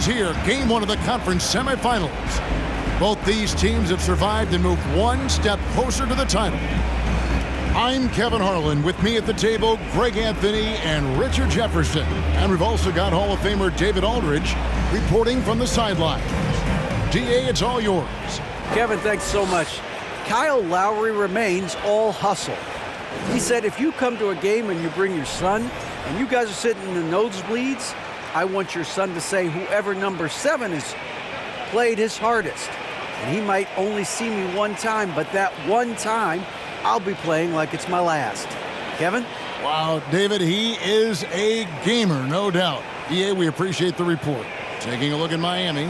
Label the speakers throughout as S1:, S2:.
S1: here, game one of the conference semifinals. Both these teams have survived and moved one step closer to the title. I'm Kevin Harlan. With me at the table, Greg Anthony and Richard Jefferson. And we've also got Hall of Famer David Aldridge reporting from the sidelines. DA, it's all yours.
S2: Kevin, thanks so much. Kyle Lowry remains all hustle. He said if you come to a game and you bring your son and you guys are sitting in the nosebleeds, I want your son to say whoever number 7 is played his hardest. And he might only see me one time, but that one time, I'll be playing like it's my last. Kevin?
S1: Wow, David, he is a gamer, no doubt. DA, we appreciate the report. Taking a look at Miami.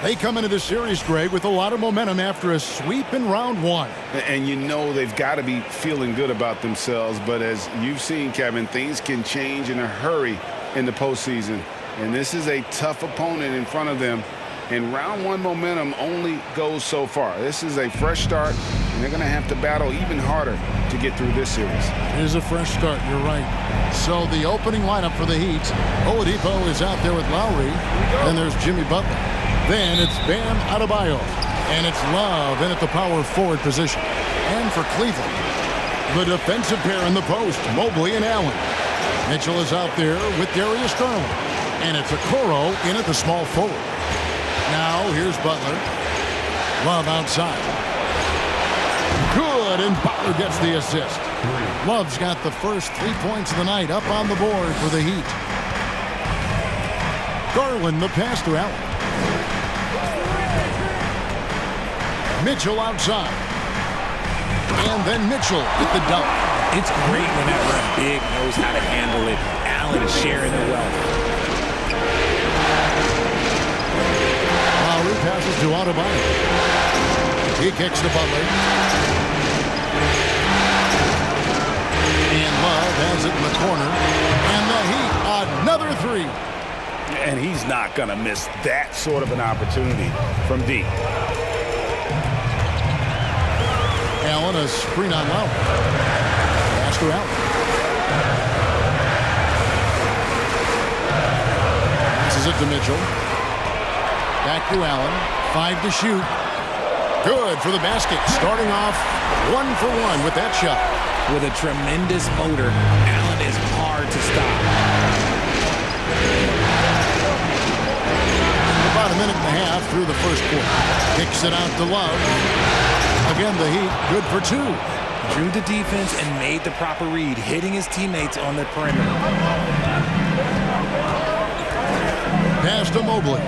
S1: They come into this series, Greg, with a lot of momentum after a sweep in round one.
S3: And you know they've got to be feeling good about themselves. But as you've seen, Kevin, things can change in a hurry in the postseason. And this is a tough opponent in front of them. And round one momentum only goes so far. This is a fresh start, and they're going to have to battle even harder to get through this series.
S1: It is a fresh start, you're right. So the opening lineup for the Heat, Oladipo is out there with Lowry. Then there's Jimmy Butler. Then it's Bam Adebayo. And it's Love in at the power forward position. And for Cleveland, the defensive pair in the post, Mobley and Allen. Mitchell is out there with Darius Garland. And it's Okoro in at the small forward. Now here's Butler. Love outside. Good, and Butler gets the assist. Love's got the first 3 points of the night up on the board for the Heat. Garland the pass to Allen. Mitchell outside. And then Mitchell with the dunk.
S4: It's great whenever a big knows how to handle it. Allen sharing the wealth.
S1: Lowry passes to Adebayo. He kicks to Butler. And Love has it in the corner. And the Heat, another three.
S3: And he's not going to miss that sort of an opportunity from deep.
S1: Allen, a screen on Lowry. Pass to Allen. Passes it to Mitchell. Back to Allen. 5 to shoot. Good for the basket. Starting off 1 for 1 with that shot.
S4: With a tremendous motor, Allen is hard to stop.
S1: About a minute and a half through the first quarter. Kicks it out to Love. Again, the Heat good for 2.
S4: Drew the defense and made the proper read, hitting his teammates on the perimeter.
S1: Pass to Mobley.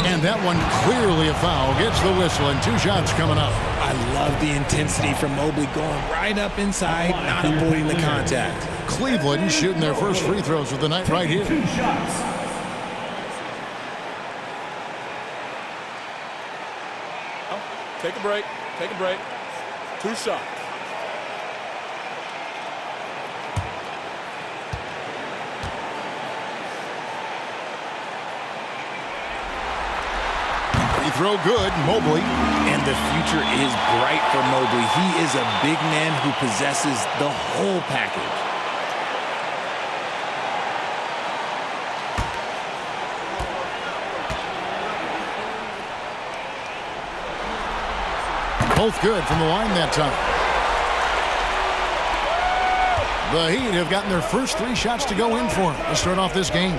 S1: And that one clearly a foul. Gets the whistle and 2 shots coming up.
S4: I love the intensity from Mobley going right up inside, not avoiding the contact.
S1: Cleveland shooting their first free throws of the night right here.
S5: 2 shots.
S6: Take a break. Take a break. 2 shots.
S1: Free throw good, Mobley.
S4: And the future is bright for Mobley. He is a big man who possesses the whole package.
S1: Both good from the line that time. The Heat have gotten their first 3 shots to go in for them to start off this game.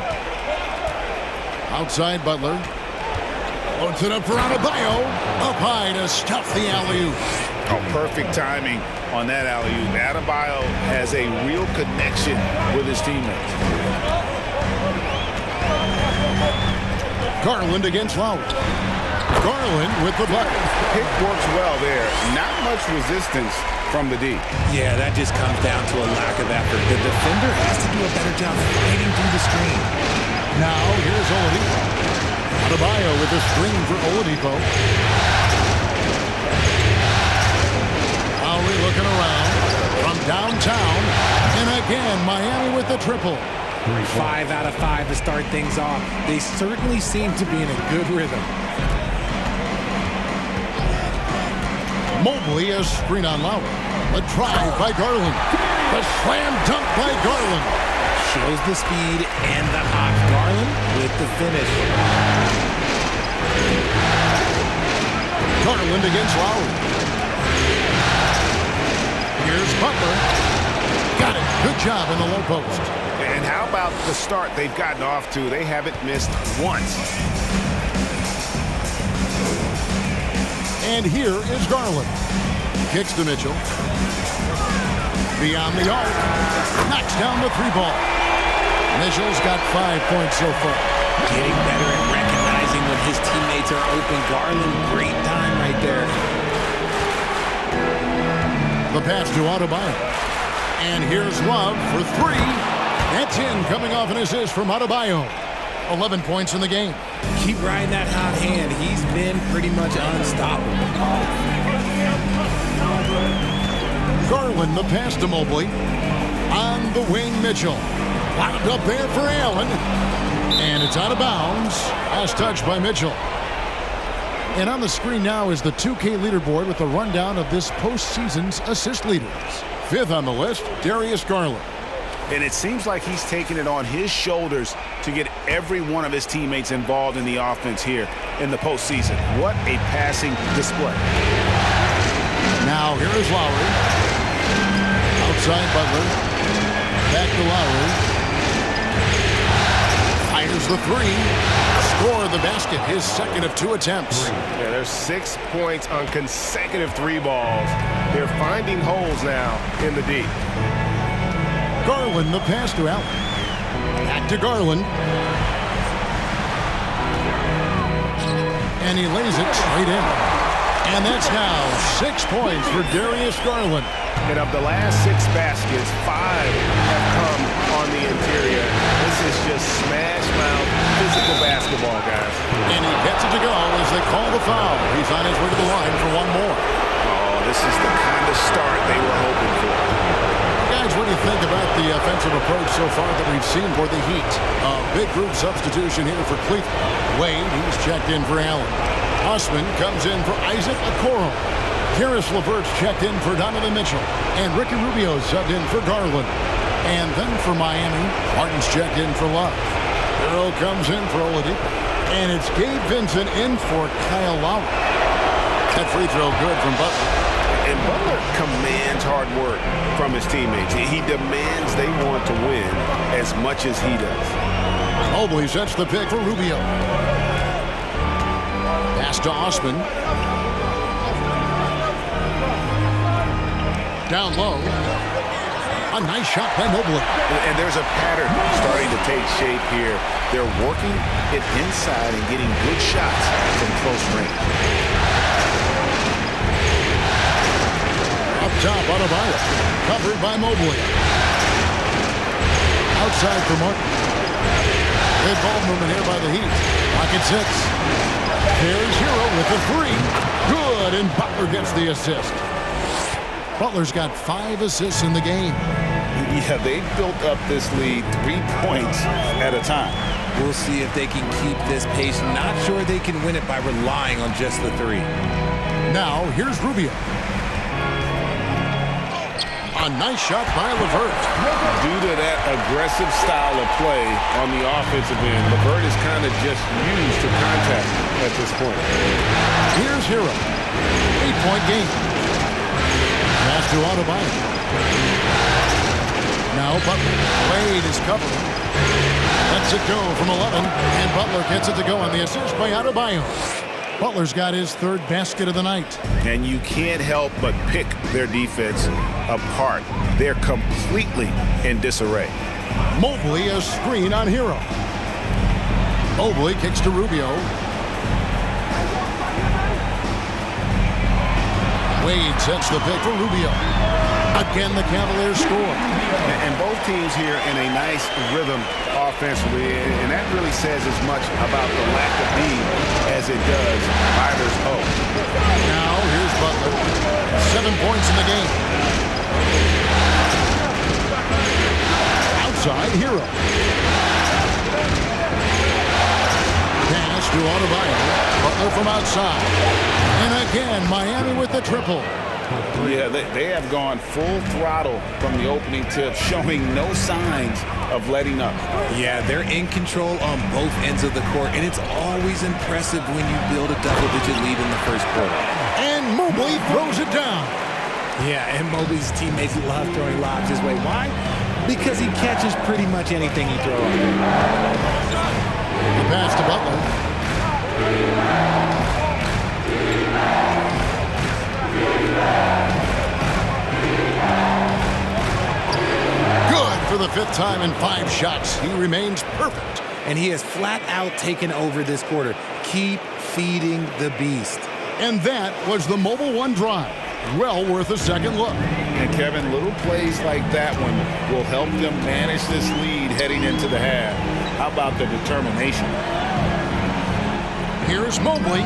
S1: Outside Butler. Loads it up for Adebayo. Up high to stuff the alley-oop.
S3: Oh, perfect timing on that alley-oop. Adebayo has a real connection with his teammates.
S1: Garland against Lowry. Garland with the block.
S3: Pick works well there. Not much resistance from the D.
S4: Yeah, that just comes down to a lack of effort. The defender has to do a better job fighting through the screen.
S1: Now here's Oladipo. Adebayo with the screen for Oladipo. Lowry looking around from downtown. And again, Miami with the triple.
S4: 5 out of 5 to start things off. They certainly seem to be in a good rhythm.
S1: Mobley a screen on Lowry. A drive by Garland. The slam dunk by Garland.
S4: Shows the speed and the hop. Garland with the finish.
S1: Garland against Lowry. Here's Butler. Got it. Good job in the low post.
S3: And how about the start they've gotten off to? They haven't missed once.
S1: And here is Garland. Kicks to Mitchell. Beyond the arc. Knocks down the three ball. Mitchell's got 5 points so far.
S4: Getting better at recognizing when his teammates are open. Garland, great time right there.
S1: The pass to Adebayo. And here's Love for three. That's in, coming off an assist from Adebayo. 11 points in the game.
S4: Keep riding that hot hand. He's been pretty much unstoppable.
S1: Garland, the pass to Mobley. On the wing, Mitchell. Locked up there for Allen. And it's out of bounds. Last touch by Mitchell. And on the screen now is the 2K leaderboard with a rundown of this postseason's assist leaders. Fifth on the list, Darius Garland.
S3: And it seems like he's taking it on his shoulders to get every one of his teammates involved in the offense here in the postseason. What a passing display.
S1: Now here is Lowry. Outside Butler. Back to Lowry. Fires the three. Score the basket, his second of 2 attempts.
S5: Yeah, there's 6 points on consecutive 3 balls. They're finding holes now in the D.
S1: Garland, the pass to Allen. Back to Garland. And he lays it straight in. And that's now 6 points for Darius Garland.
S5: And of the last 6 baskets, 5 have come on the interior. This is just smash-mouth physical basketball, guys.
S1: And he gets it to go as they call the foul. He's on his way to the line for one more.
S3: Oh, this is the kind of start they were hoping for.
S1: Guys, what do you think about the offensive approach so far that we've seen for the Heat? A big group substitution here for Cleveland. Wade, he's checked in for Allen. Osman comes in for Isaac Okoro. Karis LeVert's checked in for Donovan Mitchell. And Ricky Rubio subbed in for Garland. And then for Miami, Martin's checked in for Love. Hero comes in for Oladipo. And it's Gabe Vincent in for Kyle Lowry. That free throw good from Butler.
S3: And Butler commands hard work from his teammates. He demands they want to win as much as he does.
S1: Mobley sets the pick for Rubio. Pass to Osman. Down low. A nice shot by Mobley.
S3: And there's a pattern starting to take shape here. They're working it inside and getting good shots from close range.
S1: Up top, Adebayo. Covered by Mobley. Outside for Martin. Good ball movement here by the Heat. Pocket 6. There's Hero with the three. Good, and Butler gets the assist. Butler's got 5 assists in the game.
S3: Yeah, they've built up this lead 3 points at a time.
S4: We'll see if they can keep this pace. Not sure they can win it by relying on just the 3.
S1: Now, here's Rubio. A nice shot by LeVert.
S5: Due to that aggressive style of play on the offensive end, LeVert is kind of just used to contact at this point.
S1: Here's Hero. 8-point game. Pass to Adebayo. Now Butler. Wade is covered. Lets it go from 11. And Butler gets it to go on the assist by Adebayo. Butler's got his 3rd basket of the night.
S3: And you can't help but pick their defense apart. They're completely in disarray.
S1: Mobley a screen on Hero. Mobley kicks to Rubio. Wade sets the pick for Rubio. Again, the Cavaliers score.
S3: And both teams here in a nice rhythm offensively, and that really says as much about the lack of D as it does either's hope.
S1: Now, here's Butler. 7 points in the game. Outside, Hero. Pass to Adebayo. Butler from outside. And again, Miami with the triple.
S3: Yeah, they have gone full throttle from the opening tip, showing no signs of letting up.
S4: Yeah, they're in control on both ends of the court, and it's always impressive when you build a double-digit lead in the first quarter.
S1: And Mobley throws it down.
S4: Yeah, and Mobley's teammates love throwing lobs his way. Why? Because he catches pretty much anything he throws.
S1: The pass to Butler. Good for the 5th time in 5 shots. He remains perfect.
S4: And he has flat out taken over this quarter. Keep feeding the beast.
S1: And that was the Mobile One drive. Well worth a second look.
S3: And Kevin, little plays like that one will help them manage this lead heading into the half. How about the determination?
S1: Here's Mobley.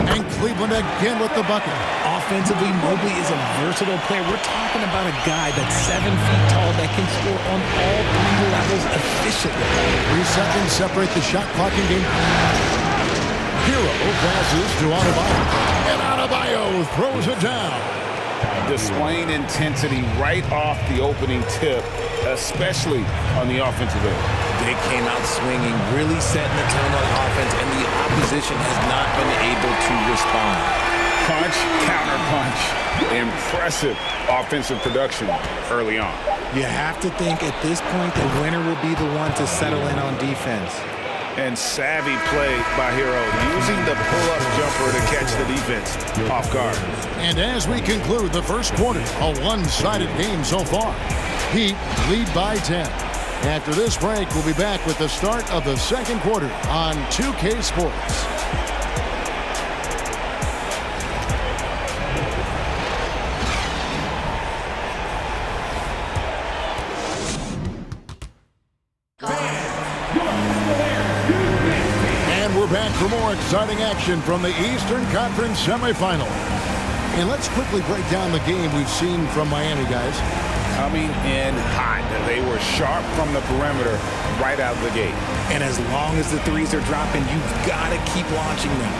S1: And Cleveland again with the bucket.
S4: Offensively, Mobley is a versatile player. We're talking about a guy that's 7 feet tall that can score on all 3 levels efficiently.
S1: 3 seconds separate the shot clock in game. Hero passes to Adebayo. And Adebayo throws it down.
S3: Displaying intensity right off the opening tip, especially on the offensive end.
S4: They came out swinging, really setting the tone on offense, and the opposition has not been able to respond.
S3: Punch, counter punch. Impressive offensive production early on.
S4: You have to think at this point the winner will be the one to settle in on defense.
S3: And savvy play by Hero, using the pull-up jumper to catch the defense off guard.
S1: And as we conclude the first quarter, a one-sided game so far. Heat lead by 10. After this break, we'll be back with the start of the second quarter on 2K Sports. And we're back for more exciting action from the Eastern Conference semifinal. And let's quickly break down the game we've seen from Miami, guys.
S3: Coming in hot. They were sharp from the perimeter right out of the gate.
S4: And as long as the threes are dropping, you've got to keep launching them.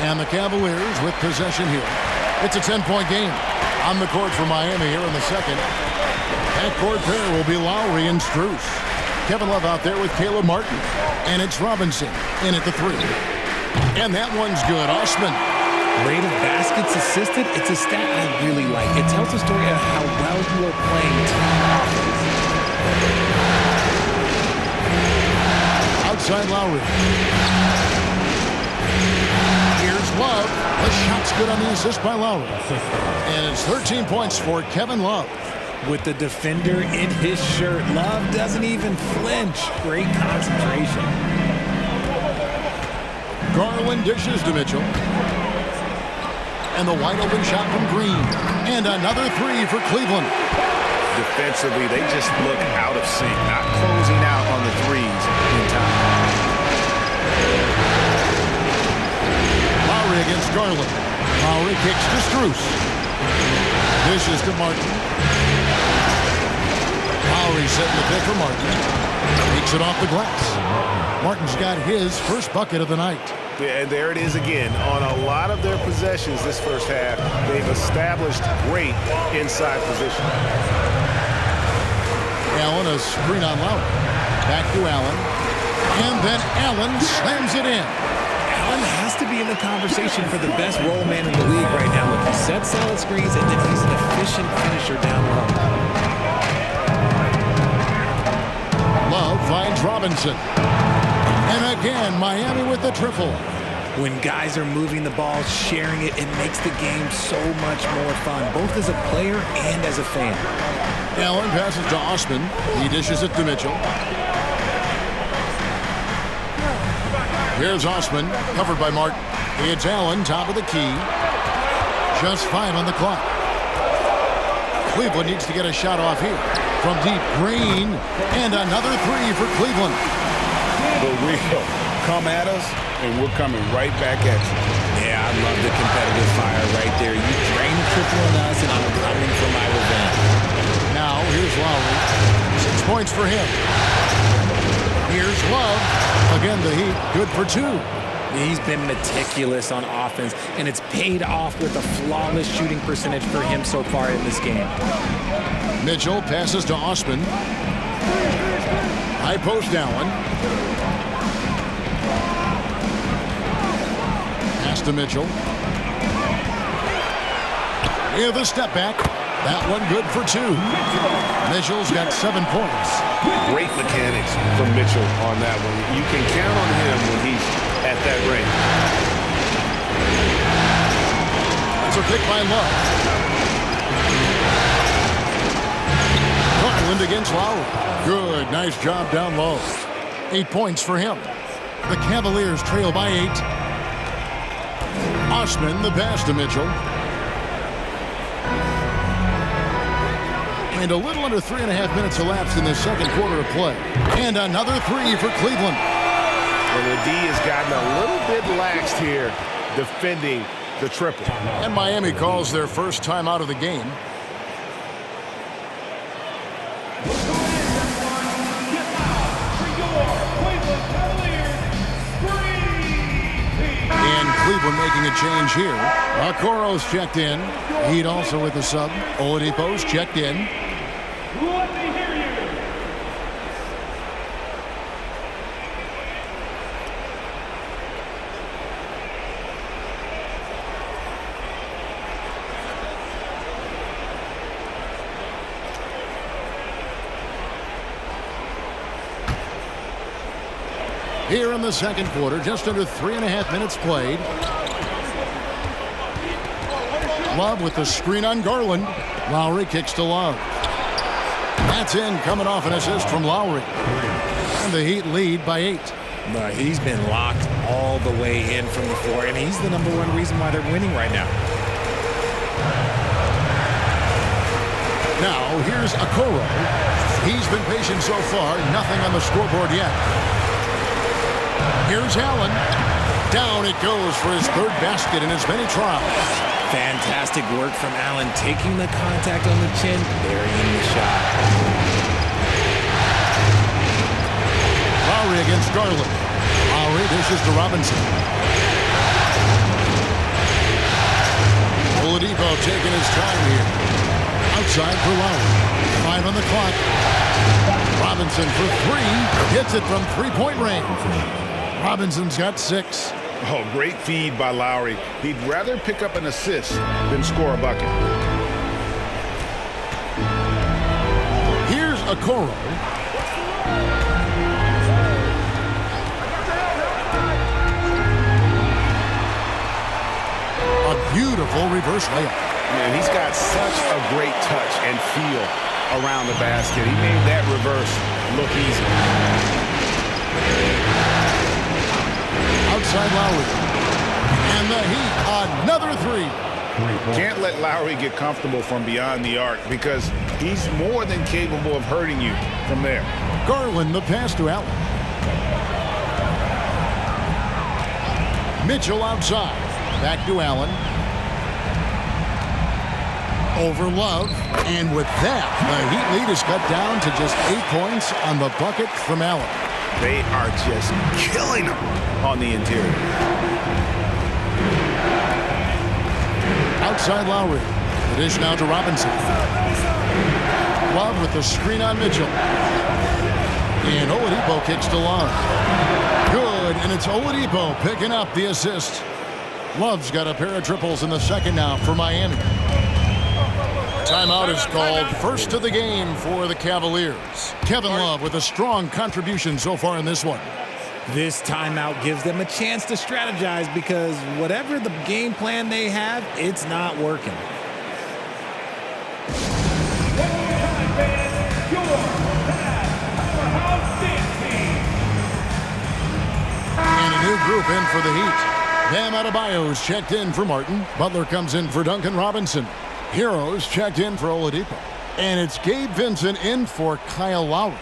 S1: And the Cavaliers with possession here. It's a 10-point game. On the court for Miami here in the second. Backcourt pair will be Lowry and Strus. Kevin Love out there with Caleb Martin. And it's Robinson in at the 3. And that one's good. Osman.
S4: Rate of baskets assisted, it's a stat I really like. It tells the story of how well you are playing team offense.
S1: Outside Lowry. Here's Love. The shot's good on the assist by Lowry. And it's 13 points for Kevin Love.
S4: With the defender in his shirt, Love doesn't even flinch. Great concentration.
S1: Garland dishes to Mitchell. And the wide open shot from Green. And another 3 for Cleveland.
S3: Defensively, they just look out of sync, not closing out on the threes in time.
S1: Lowry against Garland. Lowry kicks to Strus. Dishes to Martin. Lowry setting the pick for Martin. Takes it off the glass. Martin's got his first bucket of the night.
S3: And there it is again. On a lot of their possessions this first half, they've established great inside position.
S1: Allen, a screen on Lowry. Back to Allen. And then Allen slams it in.
S4: Allen has to be in the conversation for the best roll man in the league right now. Look, he sets solid screens, and then he's an efficient finisher down low.
S1: Love finds Robinson. And again, Miami with the triple.
S4: When guys are moving the ball, sharing it, it makes the game so much more fun, both as a player and as a fan.
S1: Allen passes to Osman. He dishes it to Mitchell. Here's Osman, covered by Martin. It's Allen, top of the key. Just 5 on the clock. Cleveland needs to get a shot off here. From deep, Green. And another 3 for Cleveland.
S3: But we'll come at us, and we're coming right back at you.
S4: Yeah, I love the competitive fire right there. You drain the triple on us, and I'm coming for my revenge.
S1: Now, here's Lowry. 6 points for him. Here's Love. Again, the Heat good for 2.
S4: He's been meticulous on offense, and it's paid off with a flawless shooting percentage for him so far in this game.
S1: Mitchell passes to Osman. High post Allen. Pass to Mitchell. With a step back. That one good for 2. Mitchell's got 7 points.
S3: Great mechanics from Mitchell on that one. You can count on him when he's at that range.
S1: That's a pick by Love. Garland against Lowry. Good, nice job down low. 8 points for him. The Cavaliers trail by 8. Osman, the pass to Mitchell. And a little under 3.5 minutes elapsed in the second quarter of play. And another 3 for Cleveland.
S5: Well, the D has gotten a little bit laxed here defending the triple.
S1: And Miami calls their first time out of the game. And Cleveland making a change here. Okoro's checked in. Heat also with the sub. Oladipo's checked in.
S7: Let me hear you.
S1: Here in the second quarter, just under 3.5 minutes played. Love with the screen on Garland. Lowry kicks to Love. That's in, coming off an assist from Lowry. And the Heat lead by 8.
S4: He's been locked all the way in from the floor, and he's the #1 reason why they're winning right now.
S1: Now, here's Okoro. He's been patient so far, nothing on the scoreboard yet. Here's Allen. Down it goes for his 3rd basket in as many trials.
S4: Fantastic work from Allen, taking the contact on the chin, burying the shot.
S1: Lowry against Garland. Lowry dishes to Robinson. Oladipo taking his time here. Outside for Lowry. 5 on the clock. Robinson for 3. Hits it from 3-point range. Robinson's got 6.
S3: Oh, great feed by Lowry. He'd rather pick up an assist than score a bucket.
S1: Here's Okoro. A beautiful reverse layup.
S3: Man, he's got such a great touch and feel around the basket. He made that reverse look easy. Outside Lowry. And the Heat, another 3. Can't let Lowry get comfortable from beyond the arc because he's more than capable of hurting you from there.
S1: Garland, the pass to Allen. Mitchell outside. Back to Allen. Over Love. And with that, the Heat lead is cut down to just 8 points on the bucket from Allen.
S3: They are just killing them on the interior.
S1: Outside Lowry. The dish now to Robinson. Love with the screen on Mitchell. And Oladipo kicks to Love. Good, and it's Oladipo picking up the assist. Love's got a pair of triples in the second now for Miami. Timeout is called. First of the game for the Cavaliers. Kevin Love with a strong contribution so far in this one.
S4: This timeout gives them a chance to strategize because whatever the game plan they have, it's not working.
S1: And a new group in for the Heat. Bam Adebayo's checked in for Martin. Butler comes in for Duncan Robinson. Heroes checked in for Oladipo. And it's Gabe Vincent in for Kyle Lowry.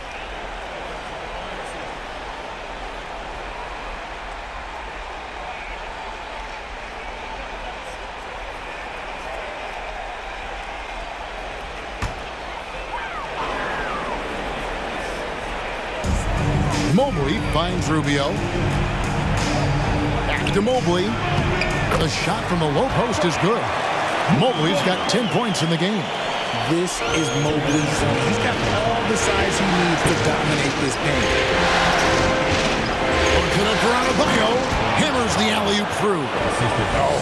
S1: Mobley finds Rubio. Back to Mobley. The shot from the low post is good. Mobley's got 10 points in the game.
S4: This is Mobley's zone. He's got all the size he needs to dominate this paint.
S1: Puts it up for Adebayo. Hammers the alley-oop through.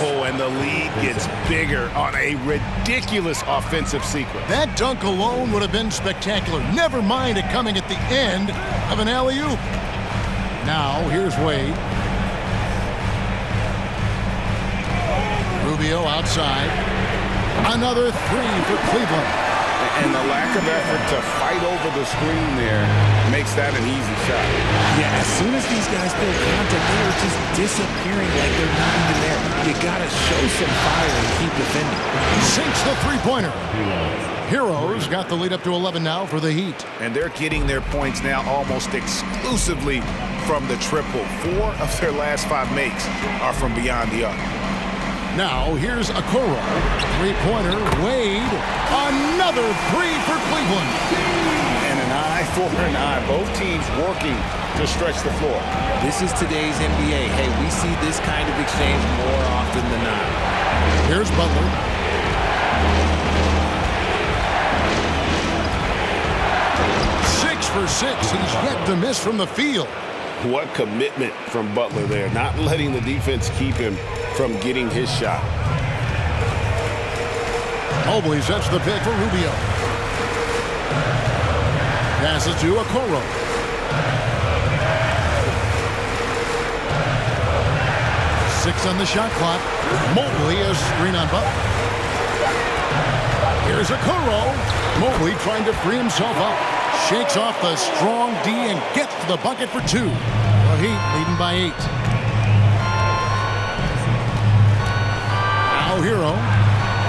S5: Oh, and the lead gets bigger on a ridiculous offensive sequence.
S1: That dunk alone would have been spectacular. Never mind it coming at the end of an alley-oop. Now, here's Wade. Rubio outside. Another three for Cleveland.
S3: And the lack of effort to fight over the screen there makes that an easy shot.
S4: Yeah, as soon as these guys feel contact, they are just disappearing like they're not even there. You got to show some fire and keep defending.
S1: Sinks the three-pointer. Heroes got the lead up to 11 now for the Heat.
S5: And they're getting their points now almost exclusively from the triple. 4 of their last 5 makes are from beyond the arc.
S1: Now, here's Okoro. Three-pointer, Wade. Another three for Cleveland.
S3: And an eye for an eye. Both teams working to stretch the floor.
S4: This is today's NBA. Hey, we see this kind of exchange more often than not.
S1: Here's Butler. For 6. He's yet to miss from the field.
S3: What commitment from Butler there, not letting the defense keep him from getting his shot.
S1: Mobley sets the pick for Rubio. Passes to Okoro. Six on the shot clock. Mobley is screen on Butler. Here's Okoro. Mobley trying to free himself up. Shakes off the strong D and gets to the bucket for 2. The Heat leading by 8. Now Hero.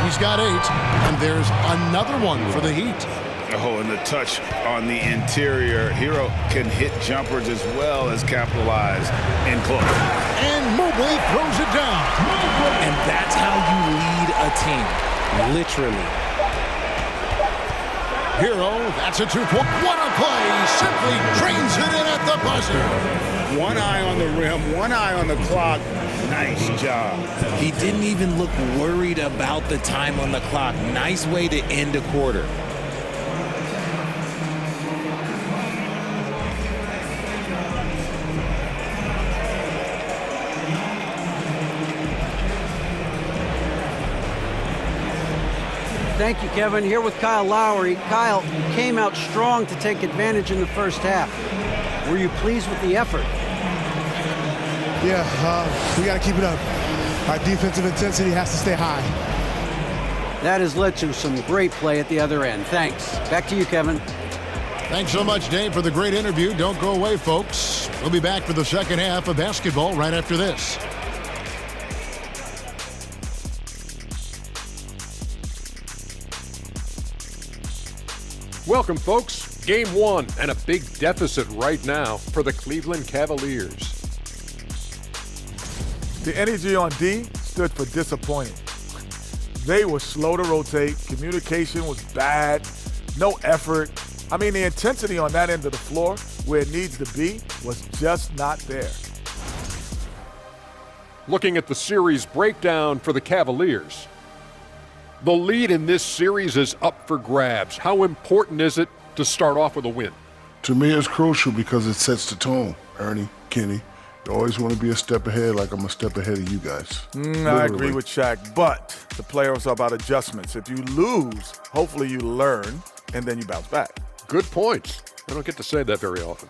S1: He's got 8. And there's another one for the Heat.
S3: Oh, and the touch on the interior. Hero can hit jumpers as well as capitalize in close.
S1: And Mobley throws it down.
S4: And that's how you lead a team. Literally.
S1: Hero, that's a 2-point. What a play! Simply drains it in at the buzzer.
S3: One eye on the rim, one eye on the clock. Nice job.
S4: He didn't even look worried about the time on the clock. Nice way to end a quarter.
S2: Thank you, Kevin. Here with Kyle Lowry. Kyle, you came out strong to take advantage in the first half. Were you pleased with the effort?
S8: Yeah, we got to keep it up. Our defensive intensity has to stay high.
S2: That has led to some great play at the other end. Thanks. Back to you, Kevin.
S1: Thanks so much, Dave, for the great interview. Don't go away, folks. We'll be back for the second half of basketball right after this.
S9: Welcome, folks. Game 1 and a big deficit right now for the Cleveland Cavaliers.
S6: The energy on D stood for disappointing. They were slow to rotate. Communication was bad. No effort. I mean, the intensity on that end of the floor, where it needs to be, was just not there.
S9: Looking at the series breakdown for the Cavaliers. The lead in this series is up for grabs. How important is it to start off with a win?
S10: To me, it's crucial because it sets the tone. Ernie, Kenny, you always want to be a step ahead, like I'm a step ahead of you guys.
S6: I agree with Shaq, but the playoffs are about adjustments. If you lose, hopefully you learn, and then you bounce back.
S9: Good points. I don't get to say that very often.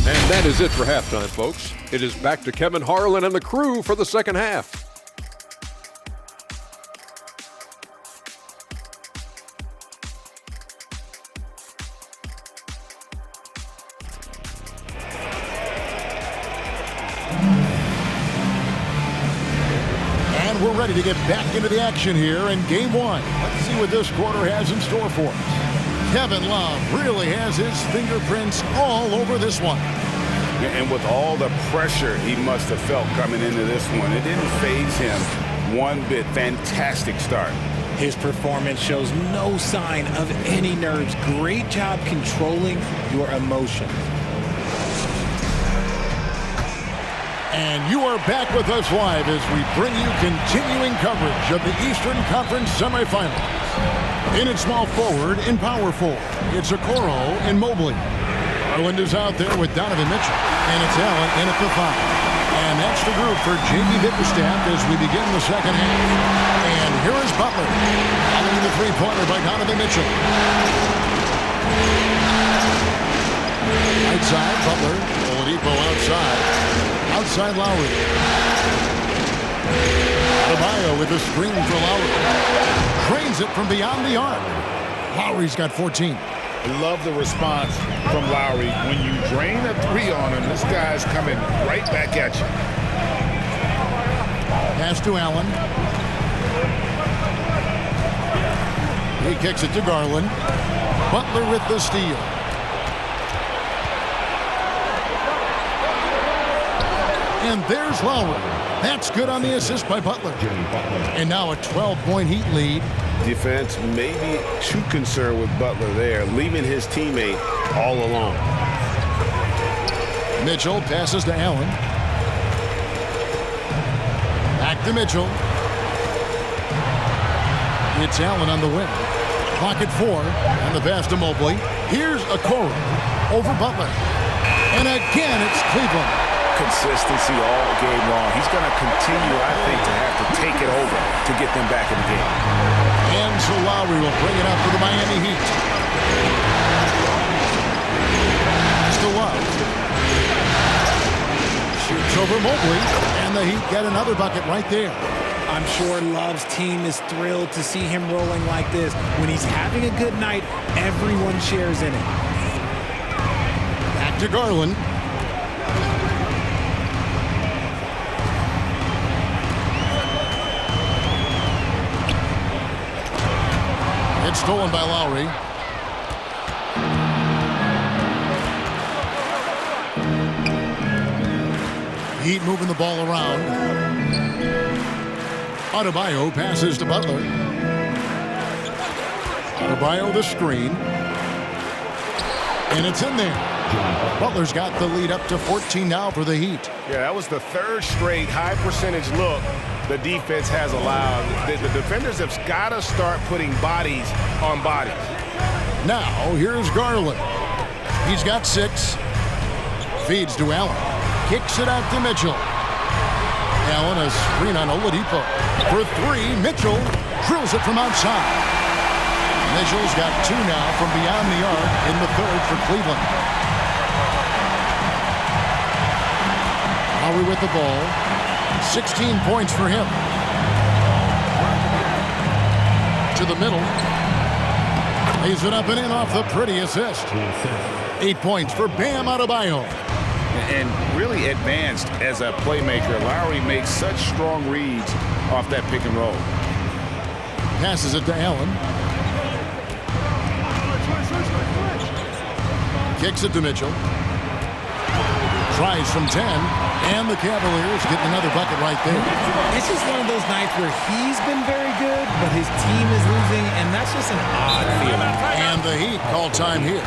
S9: And that is it for halftime, folks. It is back to Kevin Harlan and the crew for the second half.
S1: We're ready to get back into the action here in Game 1. Let's see what this quarter has in store for us. Kevin Love really has his fingerprints all over this one.
S3: And with all the pressure he must have felt coming into this one, it didn't faze him one bit. Fantastic start.
S4: His performance shows no sign of any nerves. Great job controlling your emotions.
S1: And you are back with us live as we bring you continuing coverage of the Eastern Conference semifinals. In at small forward and power forward, it's Okoro and Mobley. Garland is out there with Donovan Mitchell, and it's Allen in at the 5. And that's the group for J.B. Bickerstaff as we begin the second half. And here is Butler, following the three-pointer by Donovan Mitchell. Right side, Butler. Oladipo outside. Outside Lowry. Adebayo with a screen for Lowry. Drains it from beyond the arc. Lowry's got 14.
S3: I love the response from Lowry. When you drain a three on him, this guy's coming right back at you.
S1: Pass to Allen. He kicks it to Garland. Butler with the steal. And there's Lowry. That's good on the assist by Butler. And now a 12-point Heat lead.
S3: Defense may be too concerned with Butler there, leaving his teammate all alone.
S1: Mitchell passes to Allen. Back to Mitchell. It's Allen on the wing. Clock at 4. And the pass to Mobley. Here's Okoro over Butler. And again, it's Cleveland.
S5: Consistency all game long. He's going to continue, I think, to have to take it over to get them back in the game.
S1: And so Lowry will bring it up for the Miami Heat. Still Love. Shoots over Mobley, and the Heat get another bucket right there.
S4: I'm sure Love's team is thrilled to see him rolling like this. When he's having a good night, everyone shares in it.
S1: Back to Garland. It's stolen by Lowry. Heat moving the ball around. Adebayo passes to Butler. Adebayo the screen. And it's in there. Butler's got the lead up to 14 now for the Heat.
S5: Yeah, that was the third straight high percentage look the defense has allowed. The defenders have got to start putting bodies on bodies.
S1: Now, here's Garland. He's got 6. Feeds to Allen. Kicks it out to Mitchell. Allen a screen on Oladipo. For 3, Mitchell drills it from outside. Mitchell's got 2 now from beyond the arc in the third for Cleveland. Lowry with the ball. 16 points for him. To the middle. Lays it up and in off the pretty assist. 8 points for Bam Adebayo.
S3: And really advanced as a playmaker. Lowry makes such strong reads off that pick and roll.
S1: Passes it to Allen. Kicks it to Mitchell. Tries from 10. And the Cavaliers get another bucket right there.
S4: It's just one of those nights where he's been very good, but his team is losing, and that's just an odd feeling.
S1: And the Heat call time here.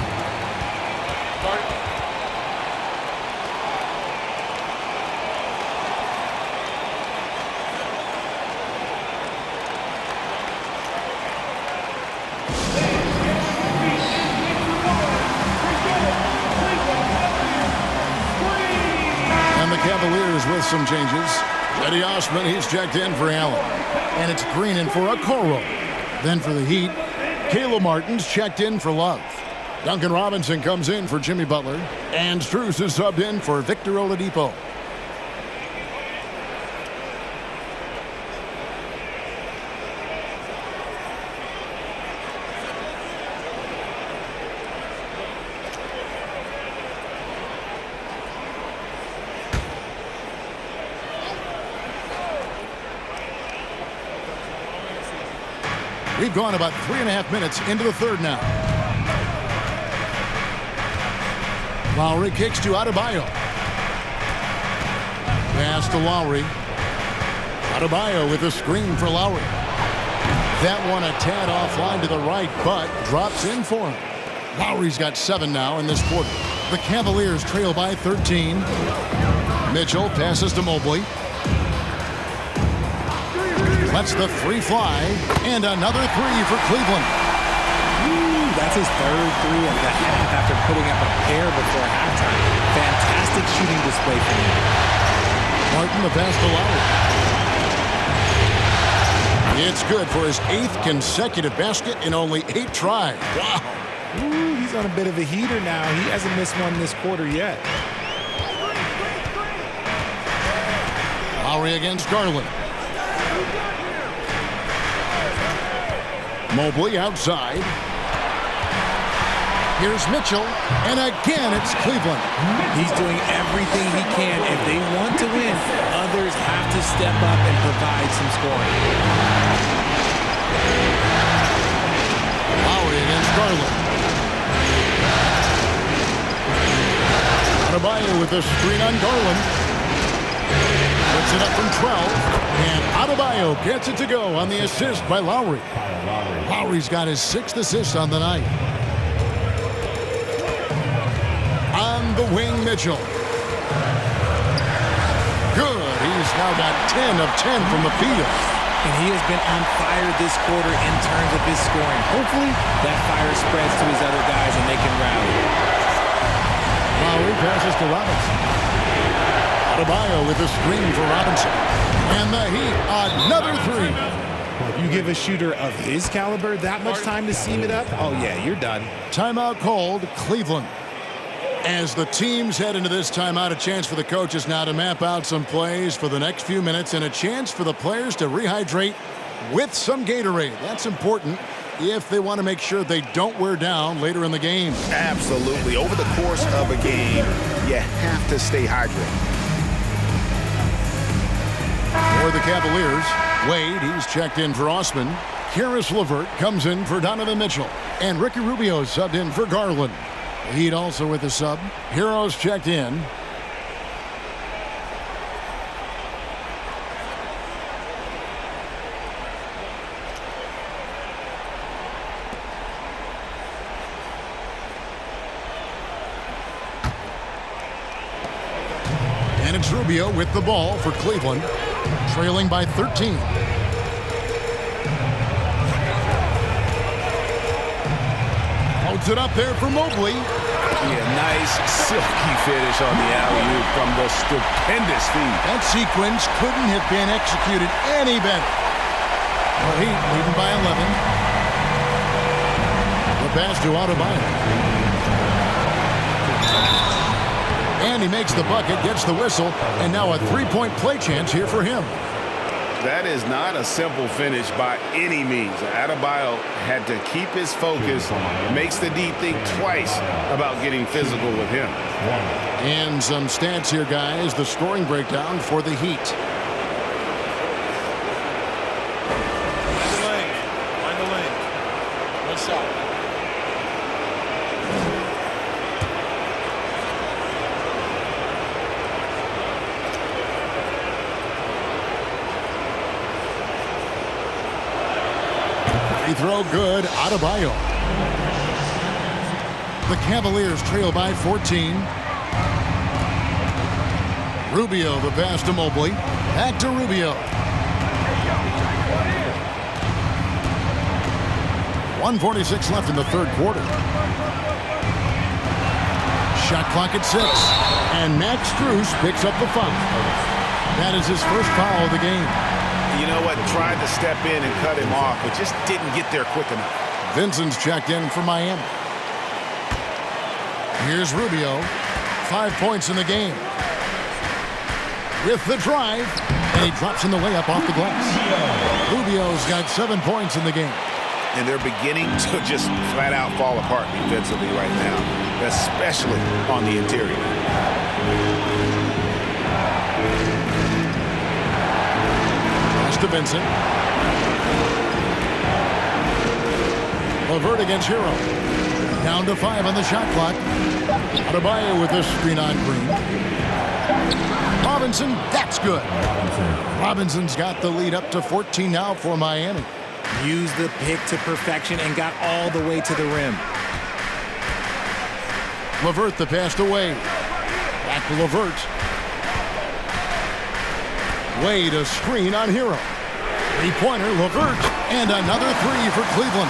S1: Cavaliers with some changes. Eddie Osman, he's checked in for Allen. And it's Green in for Okoro. Then for the Heat, Caleb Martin's checked in for Love. Duncan Robinson comes in for Jimmy Butler. And Strus is subbed in for Victor Oladipo. We've gone about 3.5 minutes into the third now. Lowry kicks to Adebayo. Pass to Lowry. Adebayo with a screen for Lowry. That one a tad offline to the right, but drops in for him. Lowry's got 7 now in this quarter. The Cavaliers trail by 13. Mitchell passes to Mobley. Lets the three fly, and another three for Cleveland.
S4: Ooh, that's his third three of the half after putting up a pair before halftime. Fantastic shooting display from him.
S1: Martin, the pass to Lowry. It's good for his 8th consecutive basket in only 8 tries. Wow.
S4: Ooh, he's on a bit of a heater now. He hasn't missed one this quarter yet.
S1: Lowry against Garland. Mobley outside. Here's Mitchell, and again it's Cleveland.
S4: He's doing everything he can. If they want to win, others have to step up and provide some scoring.
S1: Lowry against Garland. Adebayo with the screen on Garland. Puts it up from 12, and Adebayo gets it to go on the assist by Lowry. Lowry's got his 6th assist on the night. On the wing, Mitchell. Good. He's now got 10 of 10 from the field.
S4: And he has been on fire this quarter in terms of his scoring. Hopefully, that fire spreads to his other guys and they can rally.
S1: Lowry passes to Robinson. Adebayo with a screen for Robinson. And the Heat, another three.
S4: You give a shooter of his caliber that much time to seam it up? Oh, yeah, you're done.
S1: Timeout called, Cleveland. As the teams head into this timeout, a chance for the coaches now to map out some plays for the next few minutes and a chance for the players to rehydrate with some Gatorade. That's important if they want to make sure they don't wear down later in the game.
S5: Absolutely. Over the course of a game, you have to stay hydrated.
S1: For the Cavaliers, Wade, he's checked in for Osman. Karis LeVert comes in for Donovan Mitchell. And Ricky Rubio subbed in for Garland. Heat also with a sub. Heroes checked in. And it's Rubio with the ball for Cleveland, trailing by 13. Holds it up there for Mobley.
S5: Yeah, nice silky finish on the alley-oop from the stupendous feed.
S1: That sequence couldn't have been executed any better. The Heat leading by 11. The pass to Adebayo. And he makes the bucket, gets the whistle, and now a three-point play chance here for him.
S3: That is not a simple finish by any means. Adebayo had to keep his focus, makes the D think twice about getting physical with him.
S1: And some stats here, guys. The scoring breakdown for the Heat.
S7: Find the lane. What's up?
S1: Free throw good, Adebayo. The Cavaliers trail by 14. Rubio, the pass to Mobley. Back to Rubio. 1:46 left in the third quarter. Shot clock at 6. And Max Strus picks up the foul. That is his first foul of the game.
S5: You know what? Tried to step in and cut him off, but just didn't get there quick enough.
S1: Vincent's checked in for Miami. Here's Rubio. 5 points in the game. With the drive, and he drops in the layup off the glass. Rubio's got 7 points in the game.
S5: And they're beginning to just flat out fall apart defensively right now, especially on the interior.
S1: To Vincent. LeVert against Hero. Down to 5 on the shot clock. Adebayo with this screen on Green. Robinson, that's good. Robinson's got the lead up to 14 now for Miami.
S4: Used the pick to perfection and got all the way to the rim.
S1: LeVert the pass to Wade. Back to LeVert. Wade a screen on Hero. Three-pointer, LeVert, and another three for Cleveland.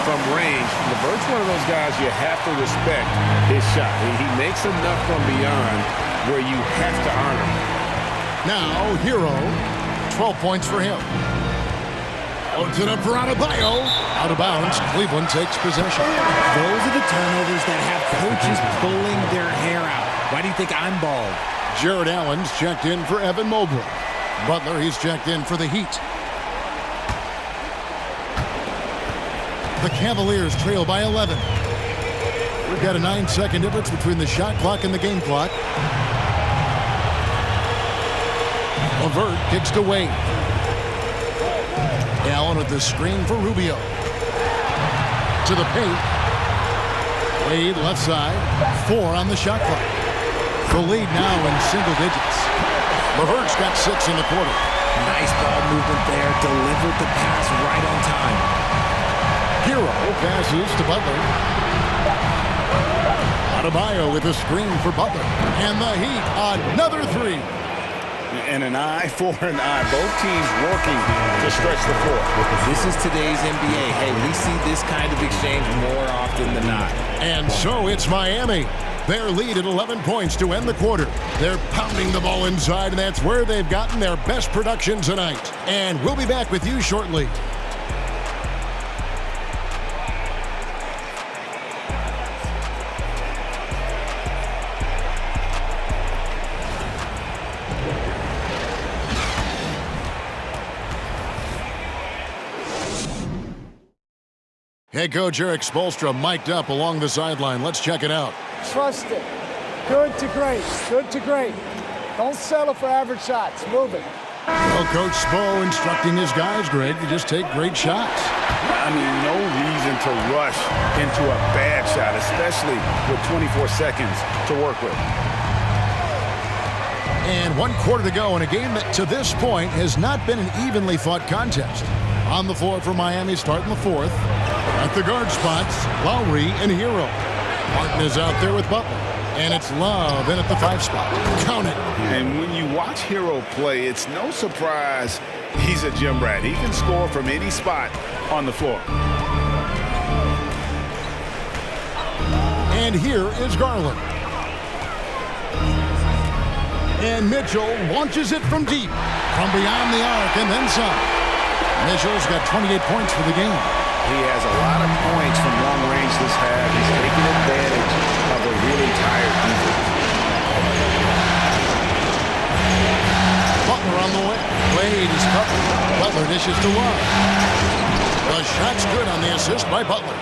S5: From range, LeVert's one of those guys you have to respect his shot. He makes enough from beyond where you have to honor him.
S1: Now, Hero, 12 points for him. Loads it up for Adebayo. Out of bounds, Cleveland takes possession.
S4: Those are the turnovers that have coaches pulling their hair out. Why do you think I'm bald?
S1: Jared Allen's checked in for Evan Mobley. Butler, he's checked in for the Heat. The Cavaliers trail by 11. We've got a 9-second difference between the shot clock and the game clock. LeVert kicks to Wade. Allen with the screen for Rubio. To the paint. Wade left side. 4 on the shot clock. The lead now in single digits. LeVert's got 6 in the quarter.
S4: Nice ball movement there. Delivered the pass right on time.
S1: Hero passes to Butler. Adebayo with a screen for Butler. And the Heat, another three.
S3: And an eye for an eye. Both teams working to stretch the floor.
S4: This is today's NBA. Hey, we see this kind of exchange more often than not.
S1: And so it's Miami. Their lead at 11 points to end the quarter. They're pounding the ball inside, and that's where they've gotten their best production tonight. And we'll be back with you shortly. Head coach Eric Spoelstra mic'd up along the sideline. Let's check it out.
S11: Trust it. Good to great. Good to great. Don't settle for average shots. Move it.
S1: Well, Coach Spo instructing his guys, Greg, to just take great shots.
S3: I mean, no reason to rush into a bad shot, especially with 24 seconds to work with.
S1: And 1 quarter to go in a game that to this point has not been an evenly fought contest. On the floor for Miami starting the fourth. At the guard spots, Lowry and Hero. Martin is out there with Butler. And it's Love in at the 5 spot. Count it.
S3: And when you watch Hero play, it's no surprise he's a gym rat. He can score from any spot on the floor.
S1: And here is Garland. And Mitchell launches it from deep. From beyond the arc and then some. Mitchell's got 28 points for the game.
S3: He has a lot of points from long range this half. He's taking advantage of a really tired defense.
S1: Butler on the way. Wade is covered. Butler dishes to Love. The shot's good on the assist by Butler.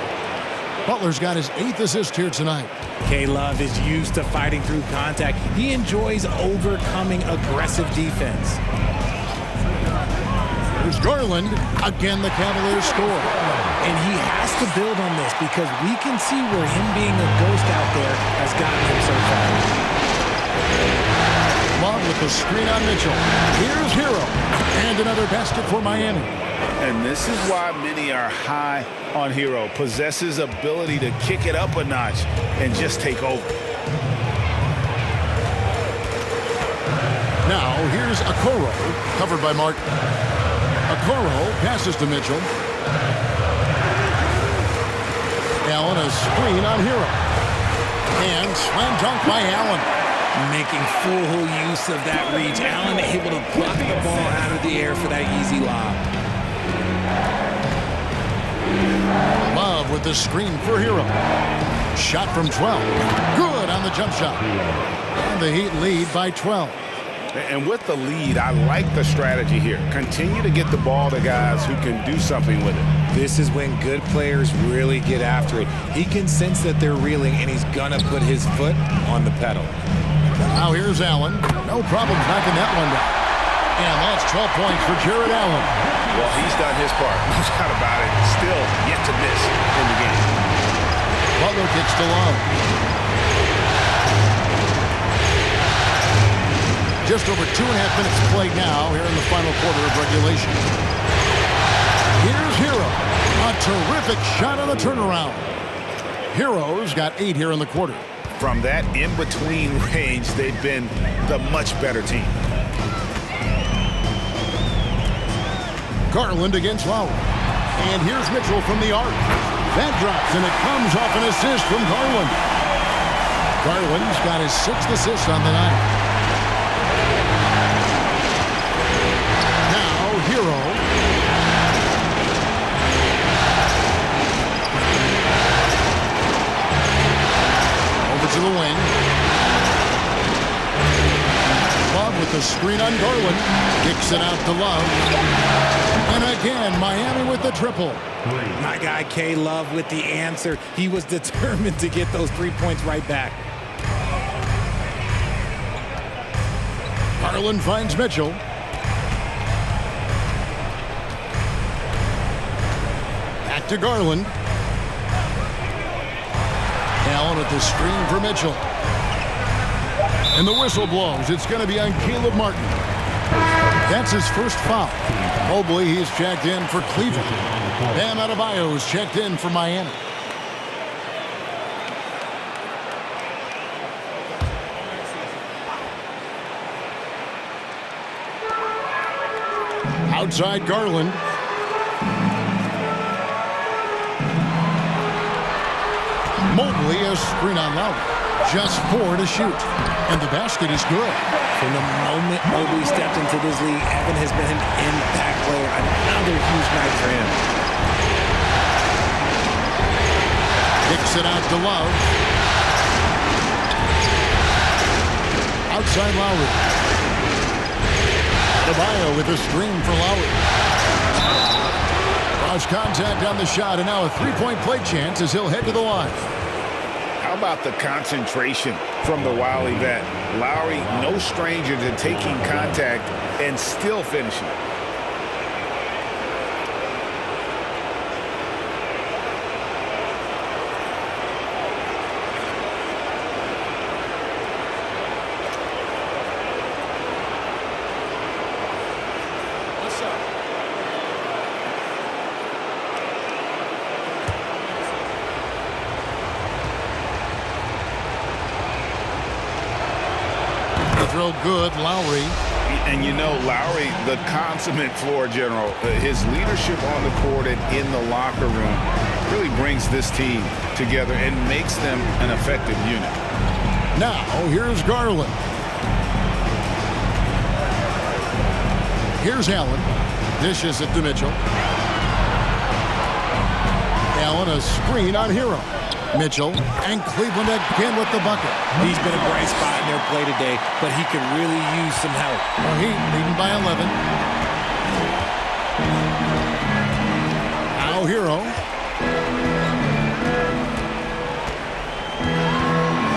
S1: Butler's got his 8th assist here tonight.
S4: K-Love is used to fighting through contact. He enjoys overcoming aggressive defense.
S1: There's Garland. Again, the Cavaliers score.
S4: And he has to build on this because we can see where him being a ghost out there has gotten him so far.
S1: Love with the screen on Mitchell. Here's Hero. And another basket for Miami.
S3: And this is why many are high on Hero. Possesses ability to kick it up a notch and just take over.
S1: Now, here's Okoro, covered by Martin. Okoro passes to Mitchell. Allen a screen on Hero. And slam dunk by Allen.
S4: Making full use of that reach. Allen able to pluck the ball out of the air for that easy lob.
S1: Love with the screen for Hero. Shot from 12. Good on the jump shot. And the Heat lead by 12.
S3: And with the lead, I like the strategy here. Continue to get the ball to guys who can do something with it.
S4: This is when good players really get after it. He can sense that they're reeling, and he's going to put his foot on the pedal.
S1: Now here's Allen. No problem knocking that one down. And that's 12 points for Jared Allen.
S3: Well, he's done his part. No doubt about it. Still yet to miss in the game.
S1: Butler kicks to Love. Just over 2.5 minutes played now here in the final quarter of regulation. Here's Hero. A terrific shot on the turnaround. Heroes got 8 here in the quarter.
S5: From that in-between range, they've been the much better team.
S1: Garland against Lowry. And here's Mitchell from the arc. That drops, and it comes off an assist from Garland. Garland's got his 6th assist on the night. Now, Hero. Over to the wing. Love with the screen on Garland. Kicks it out to Love. And again, Miami with the triple.
S4: My guy K. Love with the answer. He was determined to get those 3 points right back.
S1: Garland finds Mitchell. Back to Garland. Allen with the screen for Mitchell. And the whistle blows. It's going to be on Caleb Martin. That's his first foul. Mobley, he's checked in for Cleveland. Bam Adebayo is checked in for Miami. Outside Garland. Mobley, a screen on Lowry. Just 4 to shoot. And the basket is good.
S4: From the moment Mobley stepped into this league, Evan has been an impact player. Another huge night for him.
S1: Kicks it out to Love. Outside Lowry. Adebayo with a screen for Lowry. Cross contact on the shot, and now a 3-point play chance as he'll head to the line.
S5: How about the concentration from the Wiley vet? Lowry, no stranger to taking contact and still finishing.
S1: Throw good, Lowry.
S5: And you know, Lowry, the consummate floor general, his leadership on the court and in the locker room really brings this team together and makes them an effective unit.
S1: Now, here's Garland. Here's Allen. Dishes it to Mitchell. Allen, a screen on Hero. Mitchell, and Cleveland again with the bucket.
S4: He's been a bright spot in their play today, but he could really use some help.
S1: Heat leading by 11. Now Hero.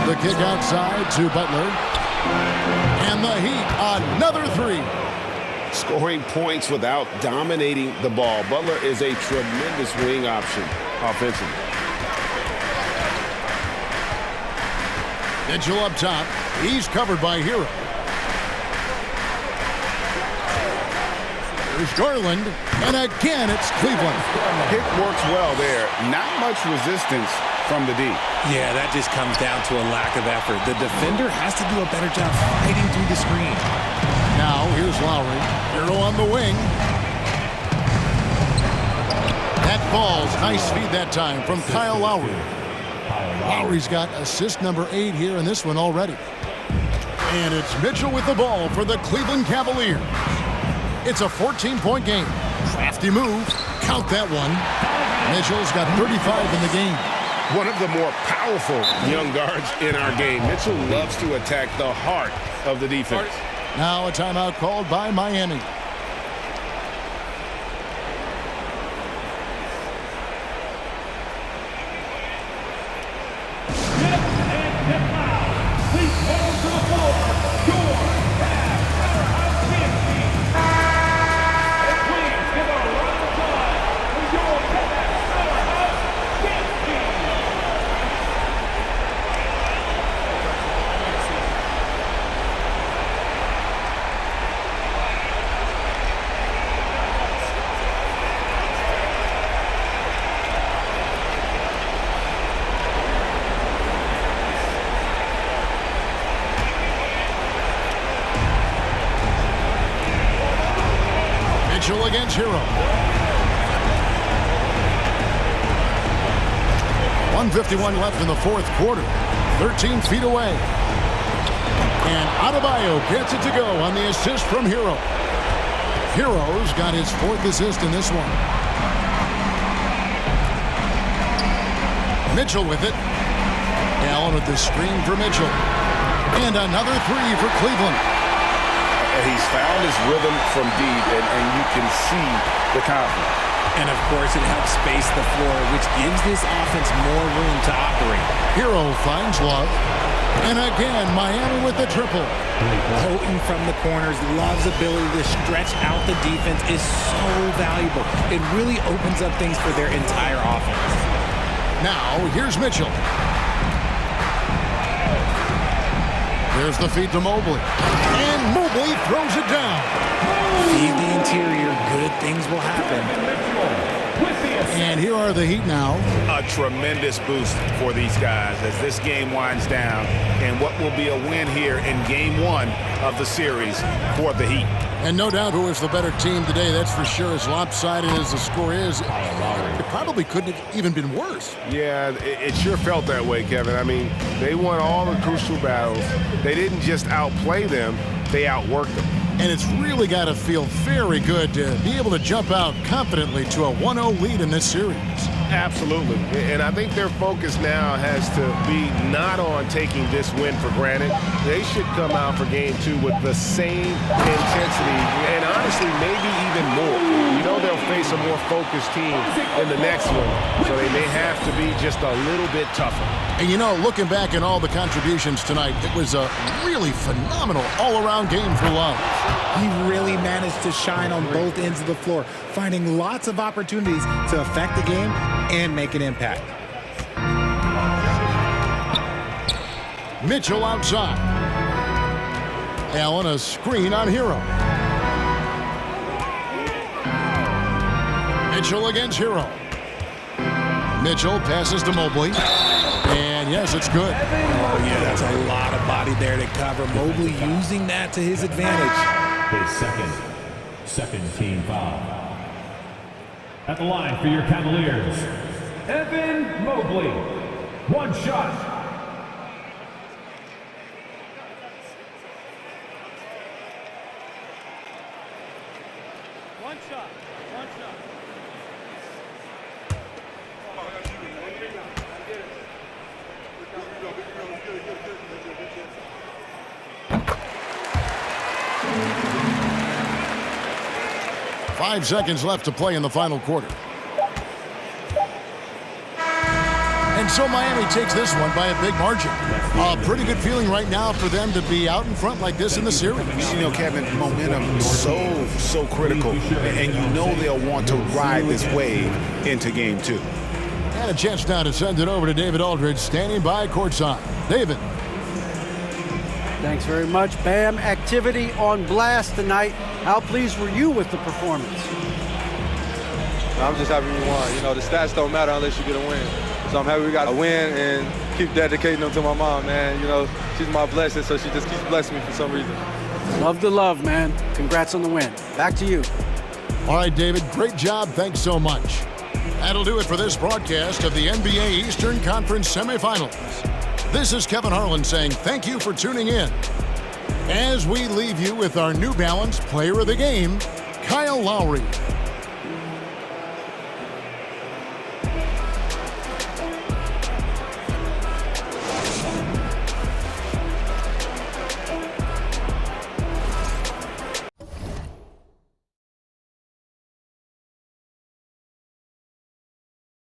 S1: The kick outside to Butler. And the Heat, another 3.
S5: Scoring points without dominating the ball. Butler is a tremendous wing option offensively.
S1: Mitchell up top. He's covered by Hero. There's Garland. And again, it's Cleveland.
S3: Pick works well there. Not much resistance from the D.
S4: Yeah, that just comes down to a lack of effort. The defender has to do a better job fighting through the screen.
S1: Now, here's Lowry. Hero on the wing. That falls. Nice feed that time from Kyle Lowry. Lowry's got assist number 8 here in this one already. And it's Mitchell with the ball for the Cleveland Cavaliers. It's a 14-point game. Crafty move. Count that one. Mitchell's got 35 in the game.
S5: One of the more powerful young guards in our game. Mitchell loves to attack the heart of the defense.
S1: Now a timeout called by Miami. against Hero. 1:51 left in the fourth quarter. 13 feet away. And Adebayo gets it to go on the assist from Hero. Hero's got his fourth assist in this one. Mitchell with it. Allen with the screen for Mitchell. And another three for Cleveland.
S3: He's found his rhythm from deep, and you can see the confidence.
S4: And, of course, it helps space the floor, which gives this offense more room to operate.
S1: Hero finds Love. And again, Miami with the triple.
S4: Potent from the corners. Love's ability to stretch out the defense is so valuable. It really opens up things for their entire offense.
S1: Now, here's Mitchell. There's the feed to Mobley. And Mobley throws it down.
S4: Feed the interior. Good things will happen.
S1: And here are the Heat now.
S3: A tremendous boost for these guys as this game winds down. And what will be a win here in game one of the series for the Heat.
S1: And no doubt who is the better team today, that's for sure. As lopsided as the score is, it probably couldn't have even been worse.
S5: Yeah, it sure felt that way, Kevin. I mean, they won all the crucial battles. They didn't just outplay them, they outworked them.
S1: And it's really got to feel very good to be able to jump out confidently to a 1-0 lead in this series.
S5: Absolutely. And I think their focus now has to be not on taking this win for granted. They should come out for game two with the same intensity and honestly maybe even more. You know they'll face a more focused team in the next one, so they may have to be just a little bit tougher.
S1: And you know, looking back at all the contributions tonight, it was a really phenomenal all-around game for Love.
S4: He really managed to shine on both ends of the floor, finding lots of opportunities to affect the game and make an impact.
S1: Mitchell outside. Allen a screen on Hero. Mitchell against Hero. Mitchell passes to Mobley. And yes, it's good.
S4: Oh, yeah, that's a lot of body there to cover. Mobley using that to his advantage.
S12: His second team foul. At the line for your Cavaliers, Evan Mobley. One shot.
S7: One shot.
S1: 5 seconds left to play in the final quarter. And so Miami takes this one by a big margin. A pretty good feeling right now for them to be out in front like this in the series.
S3: You know, Kevin, momentum is so critical, and you know they'll want to ride this wave into game two.
S1: And a chance now to send it over to David Aldridge, standing by courtside. David.
S2: Thanks very much, Bam. Activity on blast tonight. How pleased were you with the performance?
S13: I'm just happy we won. You know, the stats don't matter unless you get a win. So I'm happy we got a win and keep dedicating them to my mom, man. You know, she's my blessing, so she just keeps blessing me for some reason.
S2: Love to love, man. Congrats on the win. Back to you.
S1: All right, David, great job. Thanks so much. That'll do it for this broadcast of the NBA Eastern Conference semifinals. This is Kevin Harlan saying thank you for tuning in. As we leave you with our New Balance Player of the Game, Kyle Lowry.